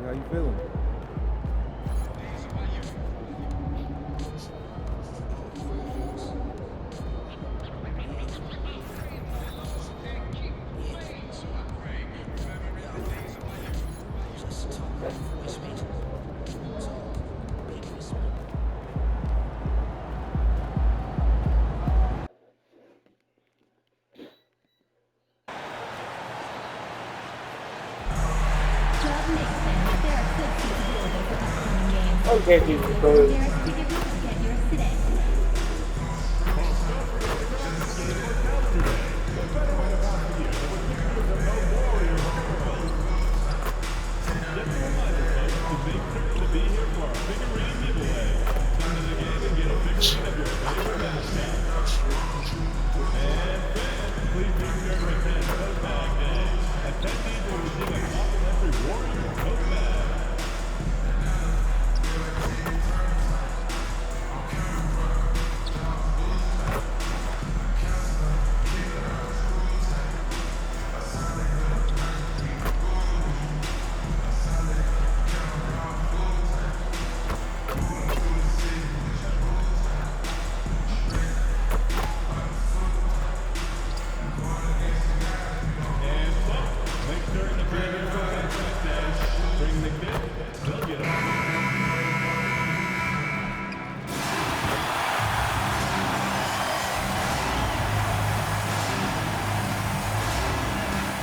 How you feeling? Okay, people.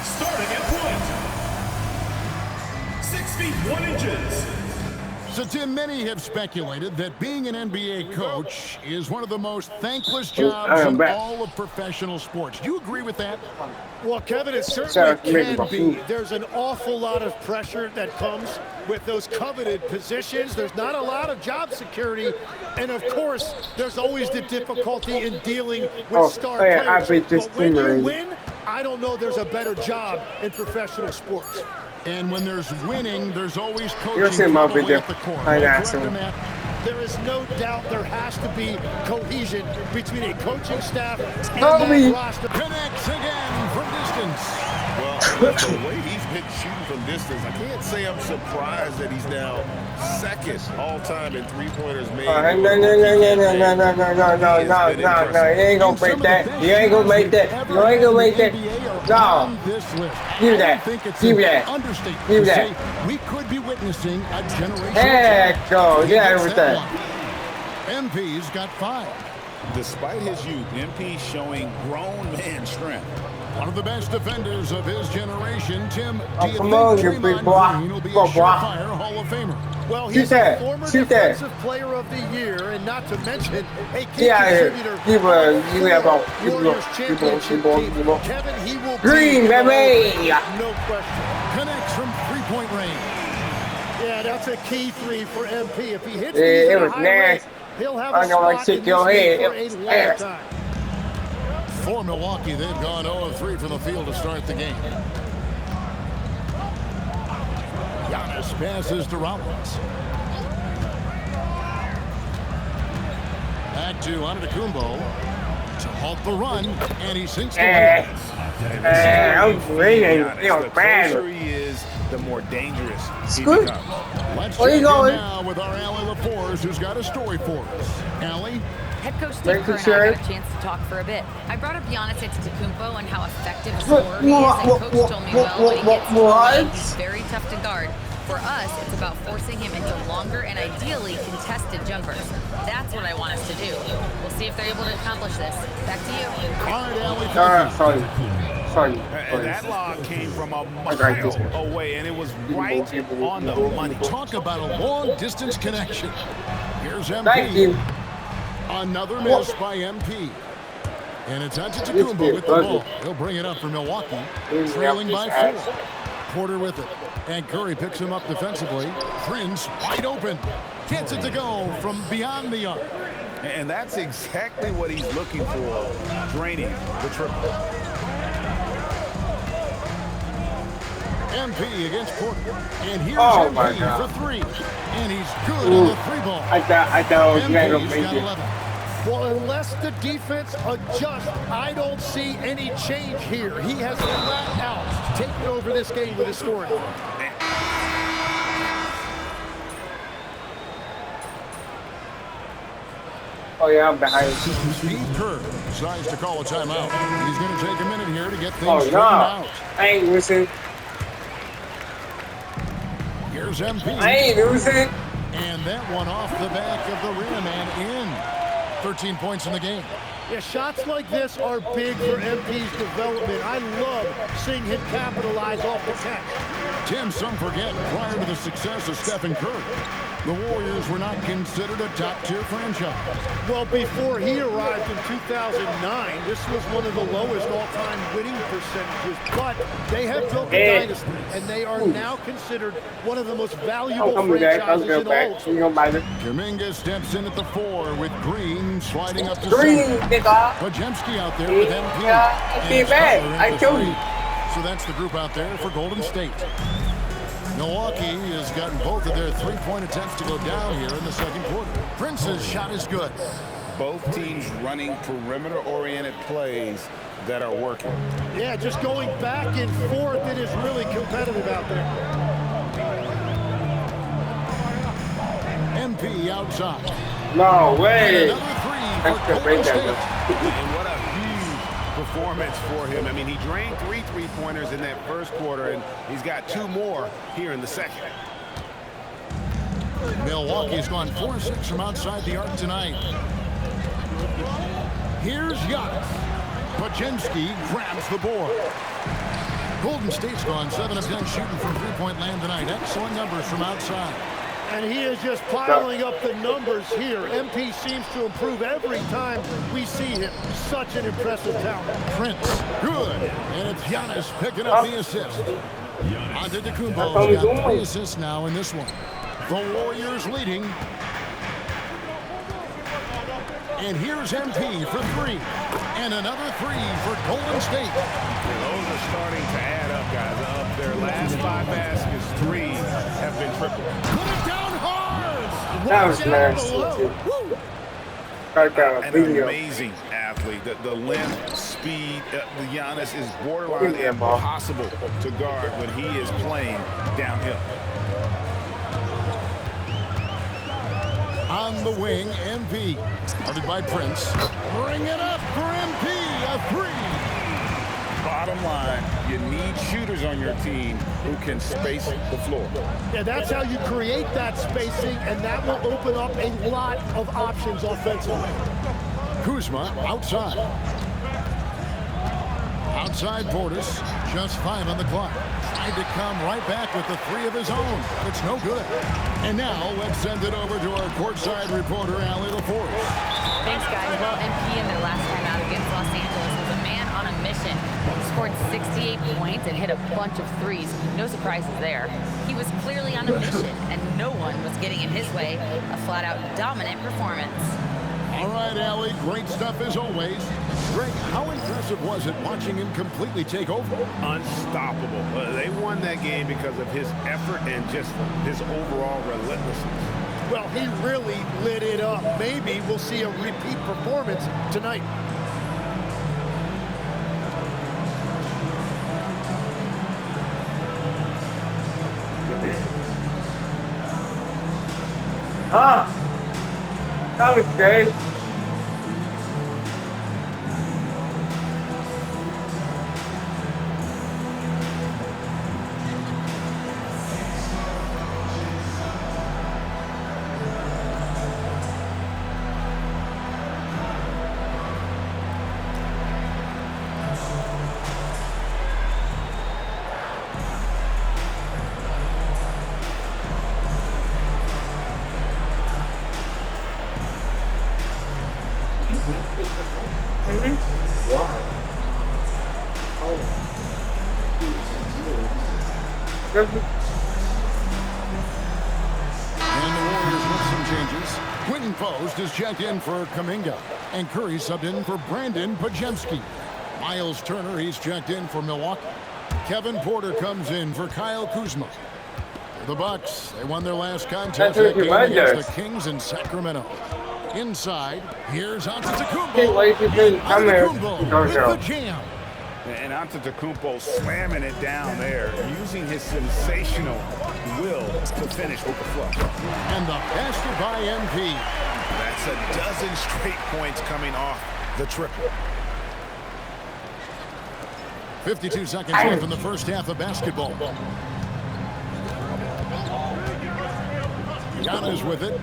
Starting at point. 6 feet 1 inches. So, Tim, many have speculated that being an NBA coach is one of the most thankless jobs in all of professional sports. Do you agree with that? Well, Kevin, it certainly can be. There's an awful lot of pressure that comes with those coveted positions. There's not a lot of job security. And, of course, there's always the difficulty in dealing with star players. But when you win, I don't know there's a better job in professional sports. And when there's winning, there's always coaching at the core. There is no doubt there has to be cohesion between a coaching staff and that roster. Connects again from distance. Well, the way he's been shooting from distance, I can't say I'm surprised that he's now second all-time in three-pointers made. No. You ain't gonna break that. You ain't gonna make that. You ain't gonna make that. No. Give that. Give that. Give that. We could be witnessing a generation. Heck go. Yeah, everything. MP's got 5. Despite his youth, MP showing grown man strength. One of the best defenders of his generation, Tim. Come on, you big boy. Will be a surefire Hall of Famer. Well, he's a former defensive player of the year, and not to mention a key contributor. Warriors championship team. Kevin, he will Green, baby. No question. Connects from three-point range. Yeah, that's a key three for MP. If he hits it was nasty. He'll have a spot in this league for a long time. For Milwaukee, they've gone 0-3 from the field to start the game. Giannis passes to Rollins. Back to Antetokounmpo to halt the run, and he sinks the I'm reading. The closer he is, the more dangerous he becomes. Let's check in now with our Allie LaForce, who's got a story for us. Allie? Head coach Steve Kerr and I got a chance to talk for a bit. I brought up Giannis Antetokounmpo and how effective a scorer he is, and coach told me, well, when he gets going, he's very tough to guard. For us, it's about forcing him into longer and ideally contested jumpers. That's what I want us to do. We'll see if they're able to accomplish this. Back to you. All right, Allie. Sorry. That lob came from a mile away, and it was right on the money. Talk about a long-distance connection. Here's MP. Thank you. Another miss by MP. And it's Antetokounmpo with the ball. He'll bring it up for Milwaukee, trailing by 4. Porter with it. And Curry picks him up defensively. Prince wide open. Gets it to go from beyond the arc. And that's exactly what he's looking for, draining the triple. MP against Porter. And here's MP for 3. And he's good on the 3-ball. I thought it was going to make it. 11. Well, unless the defense adjusts, I don't see any change here. He has flat out taken over this game with his scoring. Oh yeah, I'm behind. Steve Kerr decides to call a timeout. He's going to take a minute here to get things Oh straightened no, out. I ain't losing. Here's MP. I ain't losing. And that one off the back of the rim and in. 13 points in the game. Yeah, shots like this are big for MP's development. I love seeing him capitalize off the catch. Tim, some forget, prior to the success of Stephen Curry, the Warriors were not considered a top-tier franchise. Well, before he arrived in 2009, this was one of the lowest all-time winning percentages, but they have built a dynasty, and they are now considered one of the most valuable franchises in all of sports. Kuminga steps in at the 4 with Green sliding up to Green, 7. nigga. Pajemski out there with MP. Be mad. I killed you. So that's the group out there for Golden State. Milwaukee has gotten both of their three-point attempts to go down here in the second quarter. Prince's shot is good. Both teams running perimeter-oriented plays that are working. Yeah, just going back and forth, it is really competitive out there. MP outside. No way. Another three That's for the break Golden that State. And what a huge performance for him. I mean, he drained 3 3-pointers in that first quarter, and he's got 2 more here in the second. Milwaukee's gone 4-6 from outside the arc tonight. Here's Giannis. Pajemski grabs the board. Golden State's gone 7 of 10 shooting from three-point land tonight. Excellent numbers from outside. And he is just piling up the numbers here. MP seems to improve every time we see him. Such an impressive talent. Prince, good. And it's Giannis picking up the assist. Antetokounmpo's got 3 assists now in this one. The Warriors leading. And here's MP for 3. And another 3 for Golden State. Those are starting to add up, guys. Of their last 5 baskets, 3 have been triple. Put it down hard. That was nasty too. An amazing athlete. The length, speed, the Giannis is borderline impossible to guard when he is playing downhill. On the wing, MP. Started by Prince. Bring it up for MP. A 3. Bottom line, you need shooters on your team who can space the floor. Yeah, that's how you create that spacing, and that will open up a lot of options offensively. Kuzma outside. Outside Portis. Just 5 on the clock. Tried to come right back with the 3 of his own. It's no good. And now let's send it over to our courtside reporter, Allie LaForce. Thanks, guys. Well, MP in their last time out against Los Angeles was a man on a mission. He scored 68 points and hit a bunch of threes. No surprises there. He was clearly on a mission, and no one was getting in his way. A flat-out dominant performance. All right, Allie, great stuff as always. Greg, how impressive was it watching him completely take over? Unstoppable. They won that game because of his effort and just his overall relentlessness. Well, he really lit it up. Maybe we'll see a repeat performance tonight. That was great. And the Warriors with some changes. Quentin Post is checked in for Kuminga. And Curry subbed in for Brandon Pajemski. Miles Turner, he's checked in for Milwaukee. Kevin Porter comes in for Kyle Kuzma. The Bucks, they won their last contest that game against the Kings in Sacramento. Inside, here's Antetokounmpo. Can't wait to come here. Antetokounmpo with the jam. And Antetokounmpo slamming it down there, using his sensational will to finish with the flow. And the basket by MP. That's a dozen straight points coming off the triple. 52 seconds left in the first half of basketball. Giannis with it.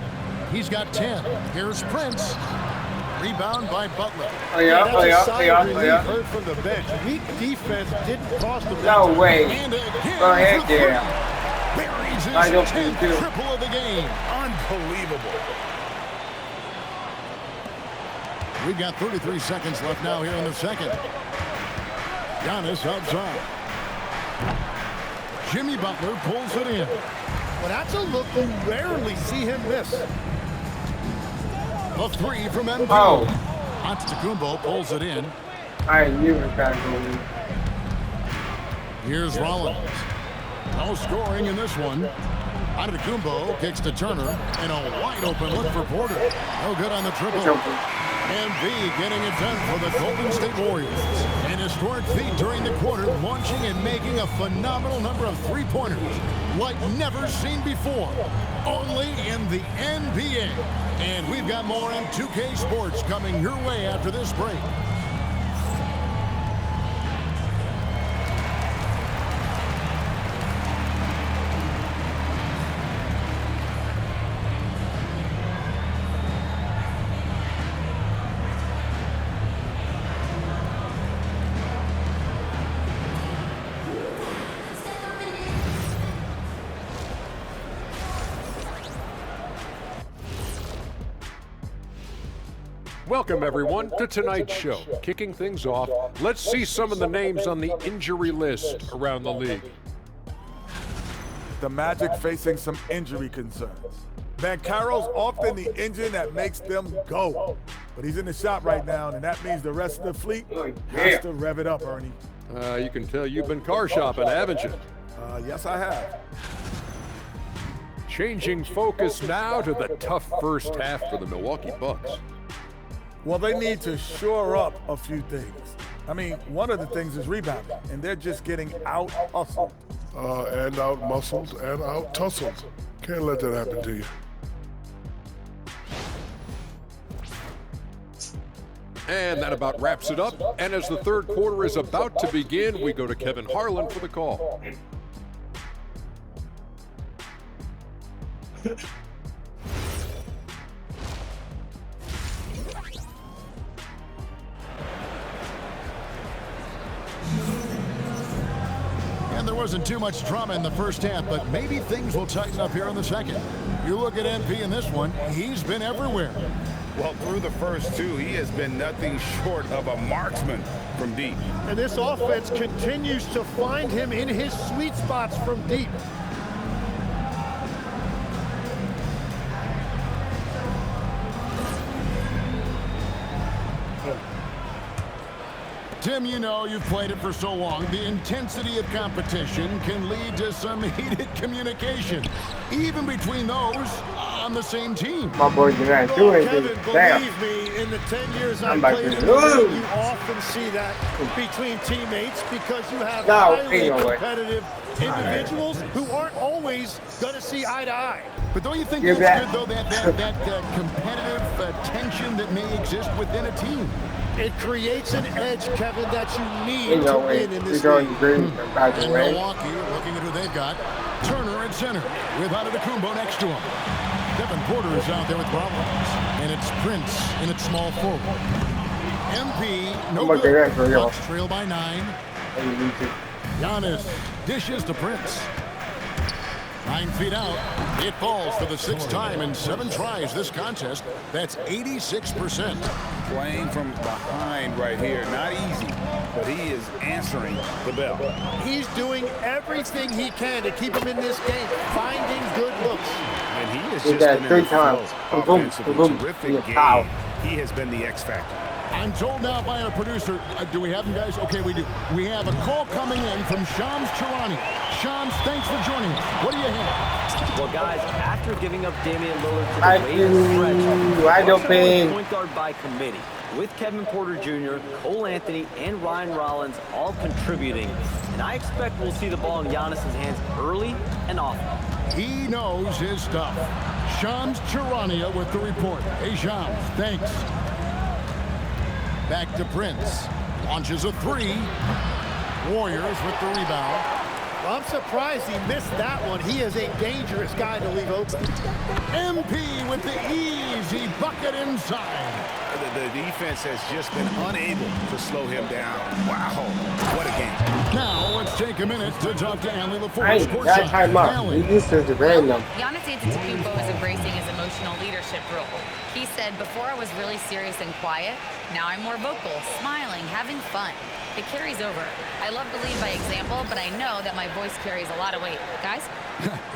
He's got 10. Here's Prince. Rebound by Butler. Oh yeah. Heard from the bench. Weak defense didn't cost them. No way. And again, Go ahead for there. three. Buries his I don't 10th think so. triple of the game. Unbelievable. We've got 33 seconds left now here in the second. Giannis outside. Jimmy Butler pulls it in. Well, that's a look you rarely see him miss. A three from MP. Oh. Antetokounmpo pulls it in. I knew it was going to go in. Here's Rollins. No scoring in this one. Antetokounmpo kicks to Turner, and a wide open look for Porter. No good on the triple. It's open. MB getting it done for the Golden State Warriors. An historic feat during the quarter, launching and making a phenomenal number of three-pointers like never seen before, only in the NBA. And we've got more in 2K Sports coming your way after this break. Welcome, everyone, to tonight's show. Kicking things off, let's see some of the names on the injury list around the league. The Magic facing some injury concerns. Banchero's often the engine that makes them go. But he's in the shop right now, and that means the rest of the fleet has to rev it up, Ernie. You can tell you've been car shopping, haven't you? Yes, I have. Changing focus now to the tough first half for the Milwaukee Bucks. Well, they need to shore up a few things. I mean, one of the things is rebounding, and they're just getting out-hustled. And out-muscled and out-tussled. Can't let that happen to you. And that about wraps it up. And as the third quarter is about to begin, we go to Kevin Harlan for the call. And there wasn't too much drama in the first half, but maybe things will tighten up here in the second. You look at MP in this one, he's been everywhere. Well, through the first two, he has been nothing short of a marksman from deep. And this offense continues to find him in his sweet spots from deep. Tim, you know you've played it for so long. The intensity of competition can lead to some heated communication, even between those on the same team. My boy did not do anything. Kevin, Damn. believe me, in the 10 years I've I'm about played to in the league, lose. you often see that between teammates because you have No, highly ain't no way. competitive individuals who aren't always going to see eye to eye. But don't you think Give that's that. good, though, that competitive tension that may exist within a team? It creates an edge, Kevin, that you need Ain't to no way. win in We're this going league. green, by the And way. Milwaukee, looking at who they've got, Turner at center with Antetokounmpo next to him. Devin Porter is out there with problems, and it's Prince in its small forward. MP, no I'm gonna get that good. for y'all. Bucks trail by 9. Giannis dishes to Prince. 9 feet out. It falls for the 6th time in 7 tries this contest. That's 86%. Playing from behind right here, not easy, but he is answering the bell. He's doing everything he can to keep him in this game, finding good looks. And he has Did just that been 3 in the times. flow. Boom, Offensively, boom, terrific yeah, game. pow. He has been the X factor. I'm told now by our producer, do we have him, guys? Okay, we do. We have a call coming in from Shams Charania. Shams, thanks for joining us. What do you have? Well, guys, after giving up Damian Lillard to I the latest do. stretch, I don't Bucks are think- point guard by committee, with Kevin Porter Jr., Cole Anthony, and Ryan Rollins all contributing. And I expect we'll see the ball in Giannis's hands early and often. He knows his stuff. Shams Charania with the report. Hey, Shams, thanks. Back to Prince. Launches a three. Warriors with the rebound. Well, I'm surprised he missed that one. He is a dangerous guy to leave open. MP with the easy bucket inside. The defense has just been unable to slow him down. Wow, what a game. Now let's take a minute to talk to Allie LaForce. I ain't got time up. He used to random. Giannis Antetokounmpo is embracing his emotional leadership role. He said, before I was really serious and quiet, now I'm more vocal, smiling, having fun. It carries over. I love to lead by example, but I know that my voice carries a lot of weight. Guys?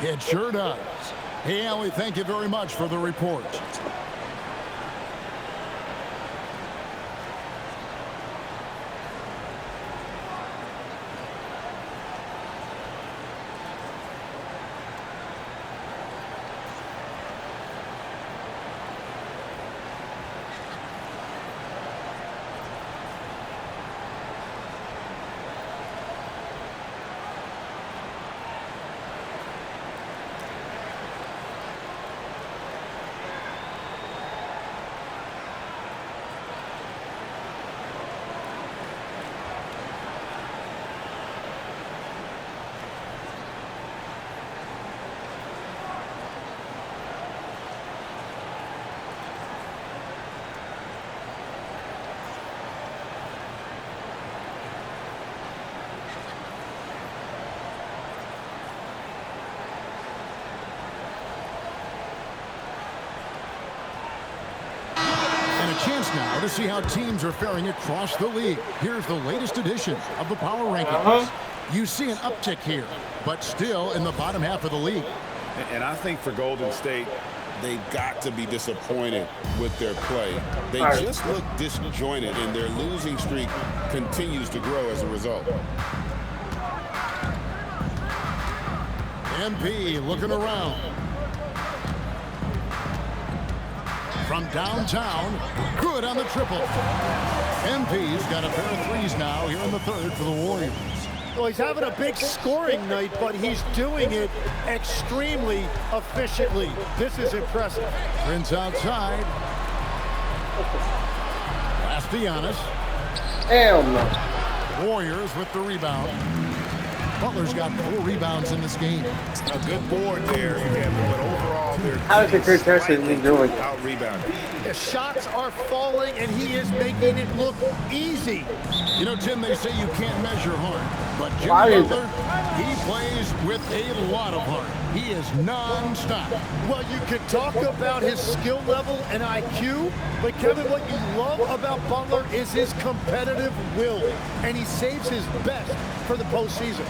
It sure does. Hey, Allie, thank you very much for the report. Chance now to see how teams are faring across the league. Here's the latest edition of the Power Rankings. You see an uptick here, but still in the bottom half of the league. And I think for Golden State, they've got to be disappointed with their play. They just look disjointed, and their losing streak continues to grow as a result. MP looking around. From downtown, good on the triple. MP's got a pair of threes now here in the third for the Warriors. Well, he's having a big scoring night, but he's doing it extremely efficiently. This is impressive. Prince outside. Pass to Giannis. Hell no. Warriors with the rebound. Butler's got 4 rebounds in this game. A good board there, but overall, they're How's the contestant doing? out rebounding. The shots are falling, and he is making it look easy. You know, Tim, they say you can't measure heart, but Jimmy Butler, he plays with a lot of heart. He is non-stop. Well, you could talk about his skill level and IQ, but Kevin, what you love about Butler is his competitive will, and he saves his best for the postseason.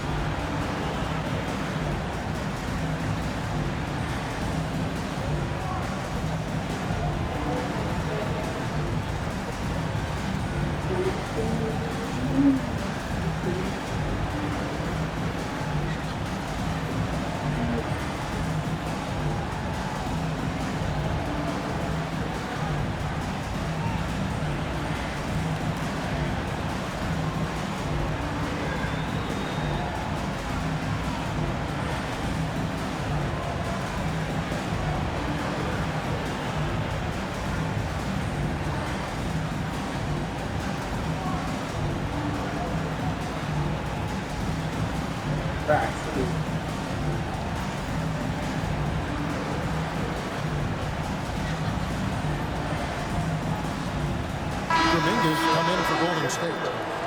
Dominguez come in for Golden State.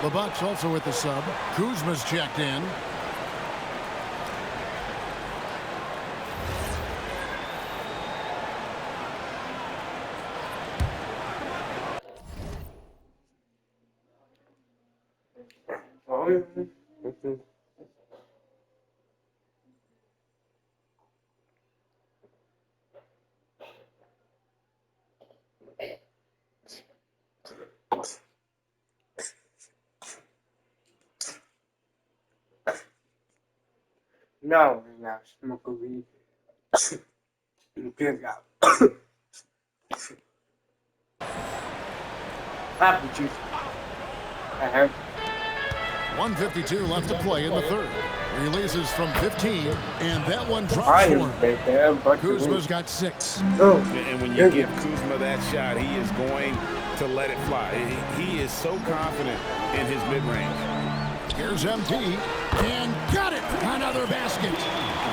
The Bucks also with the sub. Kuzma's checked in. No, yeah, smoke a weed. Good out. Apple juice. 1:52 left to play in the third. Releases from 15, and that one drops I for didn't him. make that. But Kuzma's got 6. Oh, And when you give Kuzma that shot, he is going to let it fly. He is so confident in his mid-range. Here's MP, and got it! Another basket.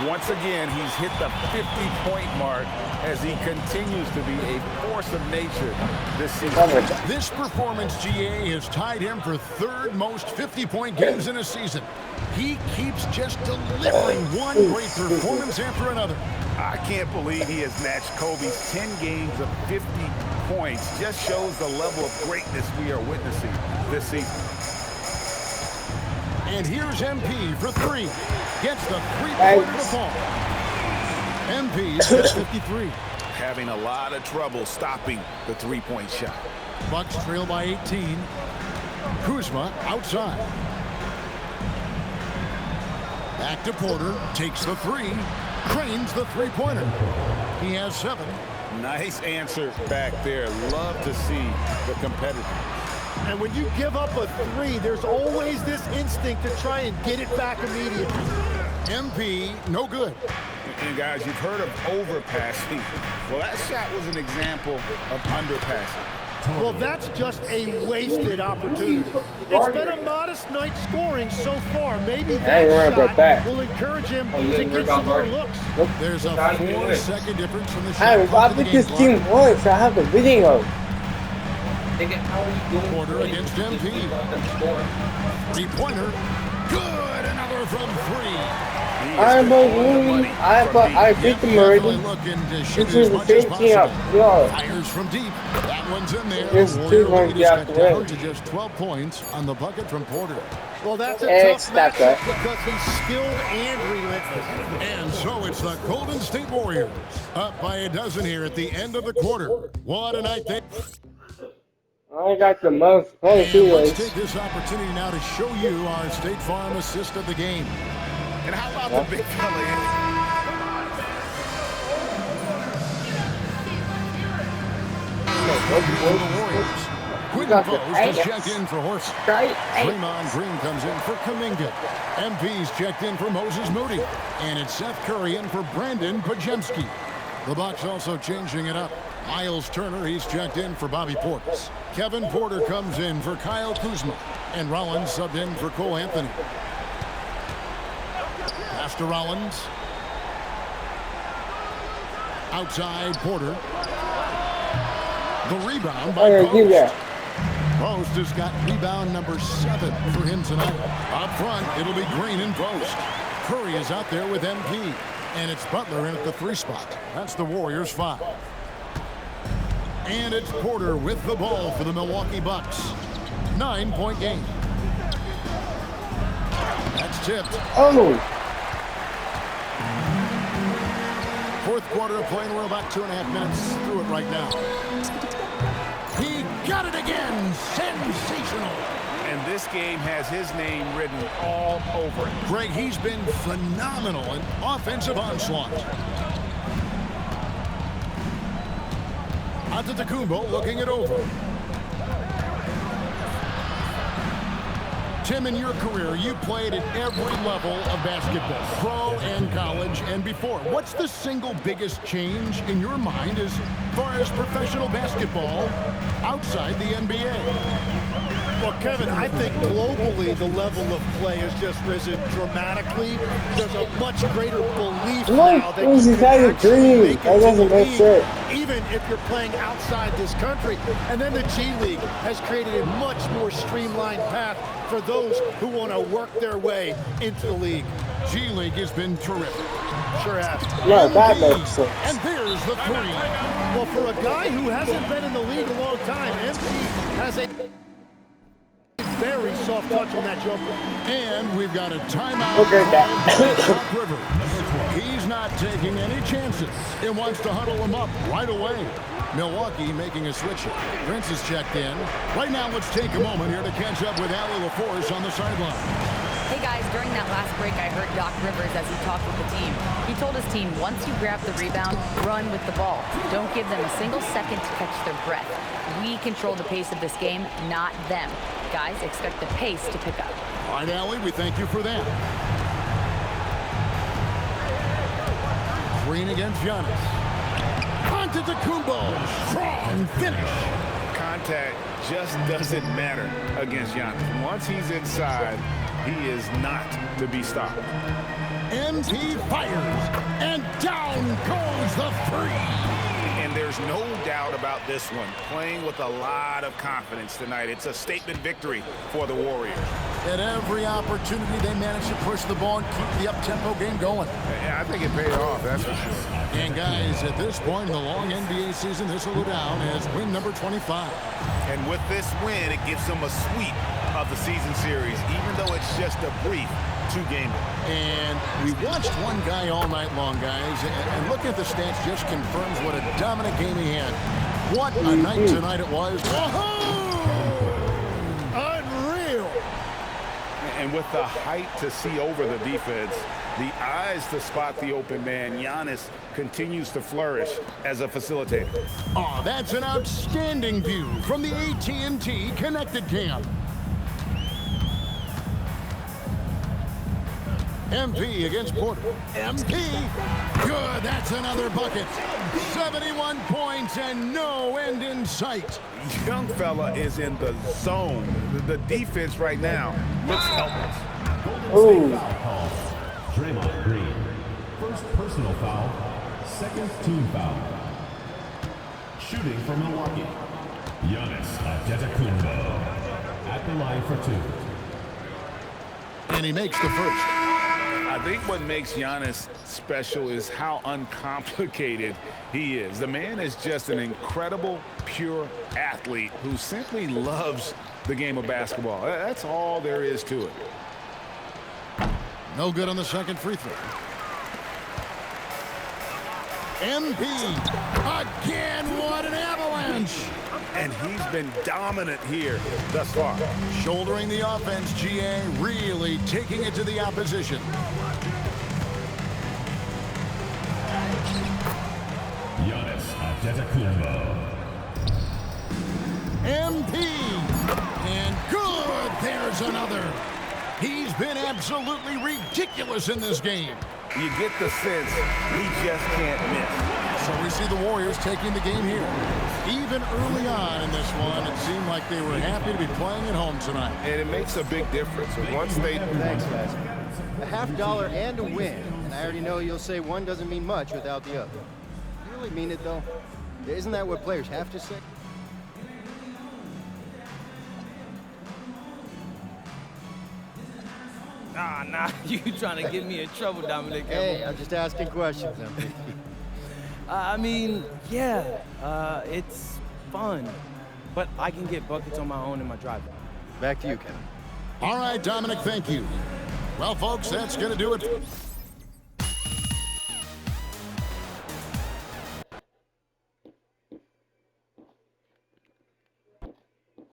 Once again, he's hit the 50-point mark as he continues to be a force of nature this season. This performance, GA, has tied him for 3rd most 50-point games in a season. He keeps just delivering one great performance after another. I can't believe he has matched Kobe's 10 games of 50 points. Just shows the level of greatness we are witnessing this season. And here's MP for 3. Gets the 3-pointer to fall. MP is at 53. Having a lot of trouble stopping the 3-point shot. Bucks trail by 18. Kuzma outside. Back to Porter. Takes the 3. Cranes the 3-pointer. He has 7. Nice answer back there. Love to see the competitor. And when you give up a 3, there's always this instinct to try and get it back immediately. MP, no good. And guys, you've heard of overpassing. Well, that shot was an example of underpassing. Well, that's just a wasted opportunity. It's been a modest night scoring so far. Maybe that shot will encourage him to get some more looks. There's a 4-second difference from the shot. I think this team works. I have the video. Porter against MP. 3-pointer. Good. Another from 3. I beat them already. This is the same team up. Fires from deep. That one's in there. This Warrior team won't lead is get cut the win. down to just 12 points on the bucket from Porter. Well, that's a It's tough not matchup good. because he's skilled and relentless. And so it's the Golden State Warriors up by a dozen here at the end of the quarter. What a night they... I got the most points And let's anyways. take this opportunity now to show you our State Farm assist of the game. And how about the big fella, Andy? For the Warriors. Quinton Post is checked in for Horse. Draymond Green comes in for Kuminga. MP's checked in for Moses Moody. And it's Seth Curry in for Brandon Pajemski. The Bucks also changing it up. Miles Turner, he's checked in for Bobby Portis. Kevin Porter comes in for Kyle Kuzma. And Rollins subbed in for Cole Anthony. Pass to Rollins. Outside Porter. The rebound by Post. Post has got rebound number 7 for him tonight. Up front, it'll be Green and Post. Curry is out there with MP. And it's Butler in at the 3 spot. That's the Warriors 5. And it's Porter with the ball for the Milwaukee Bucks. 9-point game. That's tipped. Oh! Fourth quarter of play, and we're about 2.5 minutes through it right now. He got it again. Sensational. And this game has his name written all over it. Greg, he's been phenomenal in offensive onslaught. Antetokounmpo looking it over. Tim, in your career, you played at every level of basketball, pro and college and before. What's the single biggest change in your mind as far as professional basketball outside the NBA? Well, Kevin, I think globally the level of play has just risen dramatically. There's a much greater belief now that you can actually make it to the league, even if you're playing outside this country. And then the G League has created a much more streamlined path for those who want to work their way into the league. G League has been terrific. Sure has. No, that makes sense. And there's the 3. Well, for a guy who hasn't been in the league a long time, MP has a very soft touch on that jumper. And we've got a timeout. Look at that. Doc Rivers. He's not taking any chances. He wants to huddle him up right away. Milwaukee making a switch. Prince is checked in. Right now, let's take a moment here to catch up with Allie LaForce on the sideline. Hey guys, during that last break, I heard Doc Rivers as he talked with the team. He told his team, once you grab the rebound, run with the ball. Don't give them a single second to catch their breath. We control the pace of this game, not them. Guys, expect the pace to pick up. All right, Allie, we thank you for that. Green against Giannis. Antetokounmpo, strong finish. Contact just doesn't matter against Giannis. Once he's inside, he is not to be stopped. MP fires, and down goes the three. And there's no doubt about this one. Playing with a lot of confidence tonight. It's a statement victory for the Warriors. At every opportunity, they managed to push the ball and keep the up-tempo game going. Yeah, I think it paid off, that's for sure. And guys, at this point in the long NBA season, this will go down as win number 25. And with this win, it gives them a sweep of the season series, even though it's just a brief two-gamer. And we watched one guy all night long, guys, and looking at the stats just confirms what a dominant game he had. What a night tonight it was. Unreal. And with the height to see over the defense, the eyes to spot the open man, Giannis continues to flourish as a facilitator. Oh, that's an outstanding view from the AT&T Connected Cam. MP against Porter. MP, good, that's another bucket. 71 points and no end in sight. Young fella is in the zone. The defense right now looks helpless. Ooh. Draymond Green. First personal foul, second team foul. Shooting for Milwaukee. Giannis Antetokounmpo at the line for two. And he makes the first. I think what makes Giannis special is how uncomplicated he is. The man is just an incredible, pure athlete who simply loves the game of basketball. That's all there is to it. No good on the second free throw. MP, again, what an avalanche. And he's been dominant here thus far. Shouldering the offense, GA, really taking it to the opposition. Giannis Antetokounmpo. MP, and good, there's another. He's been absolutely ridiculous in this game. You get the sense he just can't miss. So we see the Warriors taking the game here. Even early on in this one, it seemed like they were happy to be playing at home tonight. And it makes a big difference. Once they... Thanks, guys. A $50 and a win. And I already know you'll say one doesn't mean much without the other. You really mean it, though? Isn't that what players have to say? Nah, you trying to get me in trouble, Dominic. Hey, I'm just asking questions. I mean, yeah, it's fun, but I can get buckets on my own in my driveway. Back to you, Kevin. All right, Dominic, thank you. Well, folks, that's going to do it.